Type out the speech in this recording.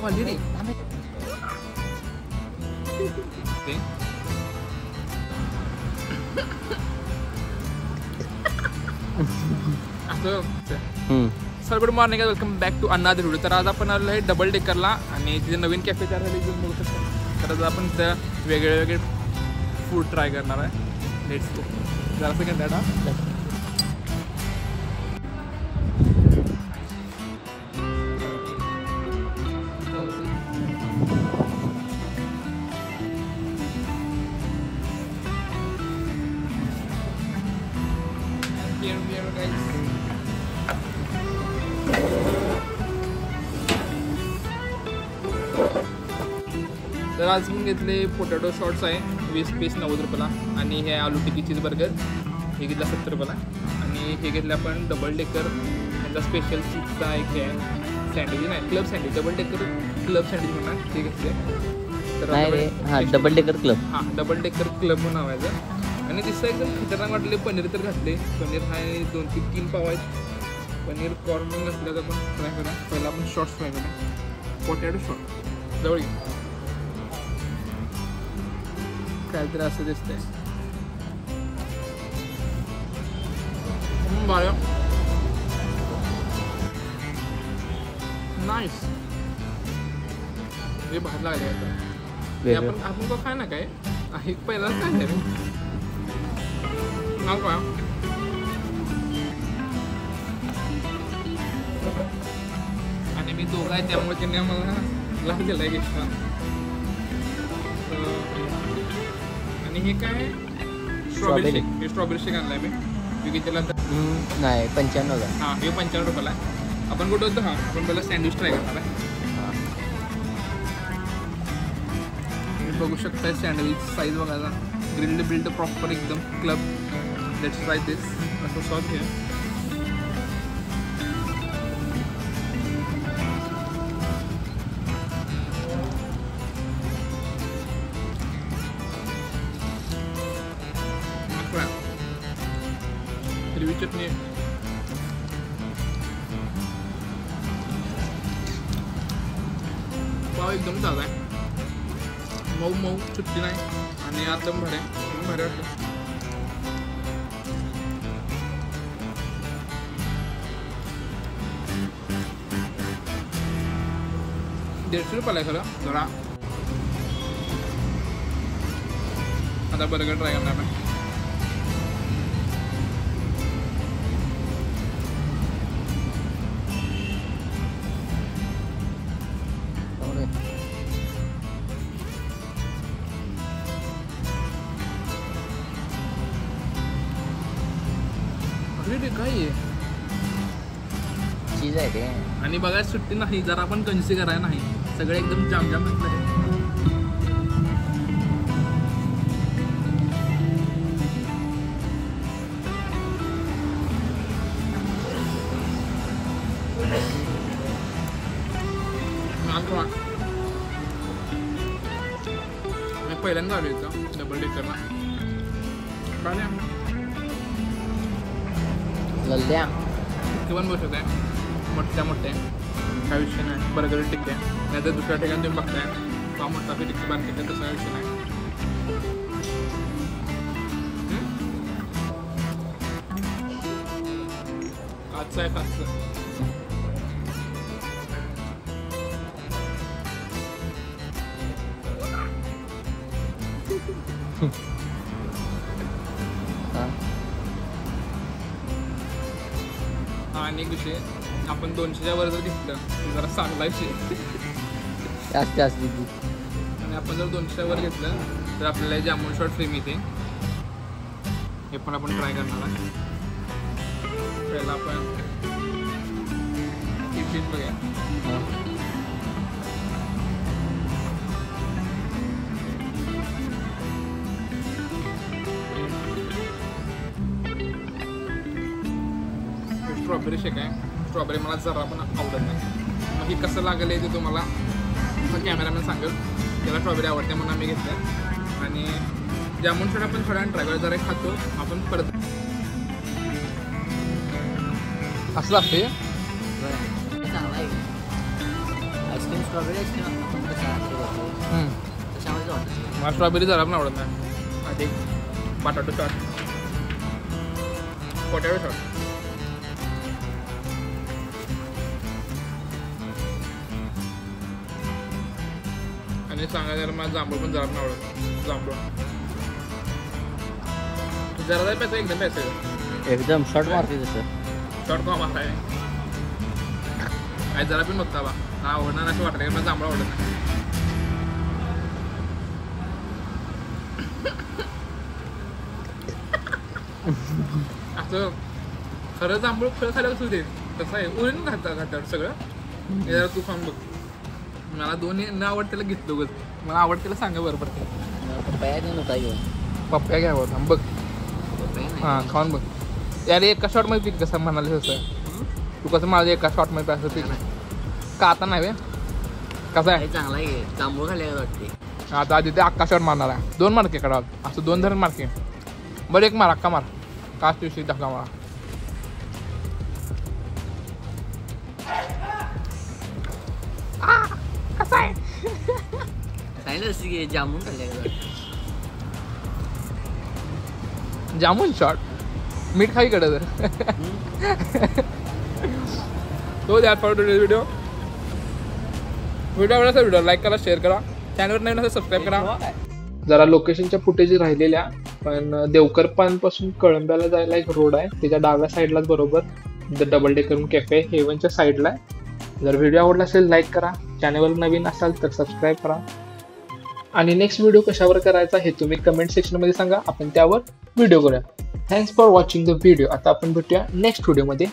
खाली रे sir good morning welcome back to another video. तर आज आपण आलो आहे डबल डेकरला आणि तिथे नवीन कॅफे तयार झाले घेऊन बघू शकतो. तर आज आपण तिथं वेगळे वेगळे फूड ट्राय करणार आहे. Let's go. जरा सेकंड डाटा तर आज मी घेतले पोटॅटो शॉर्ट्स आहे 20 पीस 90 रुपयाला आणि हे आलू टिक्की चीज बर्गर हे घेतला 70 रुपयाला आणि हे घेतलं आपण डबल डेकर त्यांचा स्पेशल चीजचा एक हे सँडविच नाही club sandwich double decker club sandwich म्हणणार ते घेतले. तर हां डबल डेकर क्लब हां डबल डेकर क्लब म्हणून नाव आहे आणि दिसतं एकदम खतरनाक वाटले. पनीर तर घातले पनीर हा 2-3 पाव आहेत. पनीर कॉर्न घातलं तर आपण फ्राय करा. पहिला आपण शॉर्ट्स फ्राय करा पोटॅटो शॉर्ट जवळ घे काहीतरी असं दिसतंय. बाळा नाईस हे बाहेर लागले आता आपण तो खाय ना काय आहे पहिला काय रे नाव काय आणि मी दोघं आहे त्यामुळे त्यांनी आम्हाला लाभ दिलाय घेतला. आणि हे काय स्ट्रॉबेरी शेक हे स्ट्रॉबेरी शेक आणलाय मी क्योंकि त्याला नाही 95. हां हे 95 रुपयाला आहे. आपण कुठं होतो हां आपण पहिला सँडविच ट्राय करणार आहे. तुम्ही बघू शकता सँडविच साईज बघायला ग्रिल्ड बिल्ड प्रॉपर एकदम क्लब. लेट्स ट्राय दिस असं सॉस घ्या. हिरवी चटणी पाव एकदम ताजा आहे मऊ मऊ सुट्टी नाही आणि आतलं भारी आहे भारी वाटतं. ₹150 आहे खरं जरा. आता बर्गर ट्राय करणार आहे. काय आहे चीज आहे ते आणि बघा सुट्टी नाही जरा आपण कन्सी करायला नाही सगळे एकदम जाम जाम घातलं आहे. मी पहिल्यांदा आलो इथं डबल डेकरला काय लल्ल्या किंवा बसत आहे मोठ्या काय विषय नाही. बर्गर टिक्की आहे नाही तर दुसऱ्या ठिकाणी तुम्ही बघताय का मोठा टिक्की बांधते आहे तसा विषय नाही. आजचं आहे खासचं आणि एक विषय आपण 200च्या वर जर घेतलं तर जरा चांगला विषय जास्त आणि आपण जर 200च्या वर घेतलं तर आपल्याला जामून शॉट फ्री मिळते. हे पण आपण ट्राय करणार आहे. पहिला आपण टिफिन बघूया. स्ट्रॉबेरी शेक आहे. स्ट्रॉबेरी मला जरा पण आवडत नाही. मग हे कसं लागेल आहे ते तुम्हाला कॅमेरामॅन सांगेल. त्याला स्ट्रॉबेरी आवडते म्हणून आम्ही घेतलं आणि जामून शॉट आपण थोड्या ट्राय करायला जरा खातो आपण परत असं लागते. आईस्क्रीम स्ट्रॉबेरी आईस्क्रीम आपण कसं असते बघतो तशामध्ये वाटतं. मला स्ट्रॉबेरी जरा पण आवडत नाही. आधी बटाटो शॉट, पोटॅटो शॉट. आणि सांगायला मला जांभूळ पण जरा पण आवडत. जांभूळ जरा जरा पैसा एकदम पैसे एकदम शॉर्ट मारते तसं. शॉर्ट कॉम आहे काय जरा पण बघता बा हा आवडणार असं वाटलं की मला जांभूळ आवडत नाही. असं खरं जांभूळ फळ खायला कसं होते तसं आहे. उरण घाटावर सगळं हे जरा तू खाऊन बघ. मला दोन्ही न आवडतेला घेतलो ग. मला आवडतेला सांगा बरं पडते. पप्पाया घेऊन होता घेऊन. पप्प्या घ्यावं थांब बघ. हां खाऊन बघ. यार एका शॉटमध्ये पीक कसं म्हणाले तसं तू कसं माझं एका शॉटमध्ये असं पीक का आता नाही कसं आहे चांगला आहे जांभूळ खाल्ल्या वाटते. आता आधी ते अक्का शॉट मारणार आहे. 2 मार्के कडा असं 2 धरण मार्के. बरं एक मार अक्का मार काच दिवशी धक्का मारा. कसं आहे सांगितलं असं की जामून खाल्ल्या जामून शॉट मीठ खाई कडे तर तो द्या फॉर टुडेज व्हिडिओ आवडला व्हिडिओ लाईक करा, शेअर करा, चॅनलवर नवीन असेल सबस्क्राईब करा. जरा लोकेशनच्या फुटेज राहिलेल्या पण देवकर पासून कळंब्याला जायला एक रोड आहे त्याच्या डाव्या साईडलाच बरोबर डबल डेकर कॅफे हेवनच्या साईडला आहे. जर व्हिडिओ आवडला असेल लाईक करा, चॅनलवर नवीन असाल तर सबस्क्राईब करा आणि नेक्स्ट व्हिडिओ कशावर करायचा हे तुम्ही कमेंट सेक्शनमध्ये सांगा. आपण त्यावर व्हिडिओ करूया. Thanks for watching the video. आता आपण भेटूया नेक्स्ट व्हिडिओमध्ये.